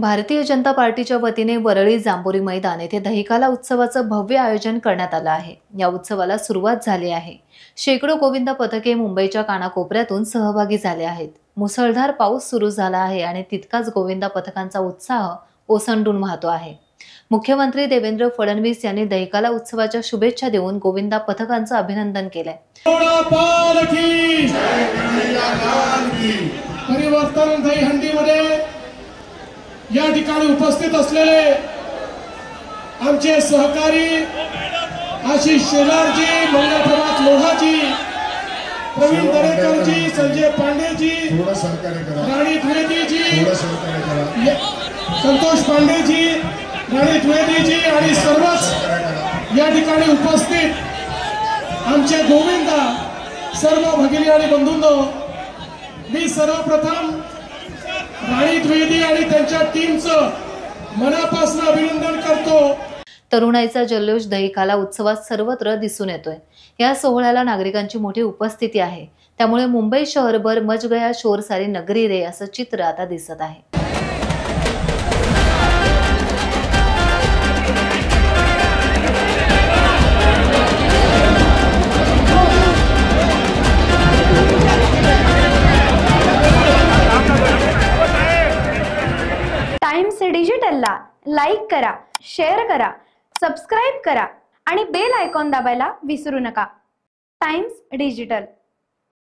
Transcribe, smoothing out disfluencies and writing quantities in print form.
भारतीय जनता पार्टीच्या वतीने वरळी जांभोरी मैदान येथे दहिकाला उत्सवाचं भव्य आयोजन करण्यात आलं आहे। या उत्सवाला सुरुवात झाली आहे। शेकडो गोविंदा पथके मुंबईच्या कानाकोपऱ्यातून सहभागी झाले आहेत। मुसळधार पाऊस सुरू झाला आहे आणि तितकाच गोविंदा पथकांचा उत्साह ओसंडून वाहतो आहे। मुख्यमंत्री देवेंद्र फडणवीस यांनी दहिकाला उत्सवाच्या शुभेच्छा देऊन गोविंदा पथकांचं अभिनंदन केलंय। परिवर्तन दहीहंडीमध्ये या ठिकाणी उपस्थित असलेले आमचे सहकारी आशिष शेलारजी, मंगलप्रभात लोहाजी, प्रवीण दरेकरजी, संजय पांडेजी, राणी द्विवेदीजी, संतोष पांडेजी, राणी द्विवेदीजी आणि सर्वच या ठिकाणी उपस्थित आमचे गोविंदा सर्व भगिनी आणि बंधूंनो, मी सर्वप्रथम राणी द्विवेदी आणि त्यांच्या टीमचं मनापासून अभिनंदन करतो। तरुणाईचा जल्लोष दहिकाला उत्सवात सर्वत्र दिसून येतोय। या सोहळ्याला नागरिकांची मोठी उपस्थिती आहे, त्यामुळे मुंबई शहरभर मच गया शोर सारी नगरी रे असं चित्र आता दिसत आहे। टाइम्स डिजिटलला लाईक करा, शेअर करा, सबस्क्राइब करा आणि बेल आयकॉन दाबायला विसरू नका। Times digital.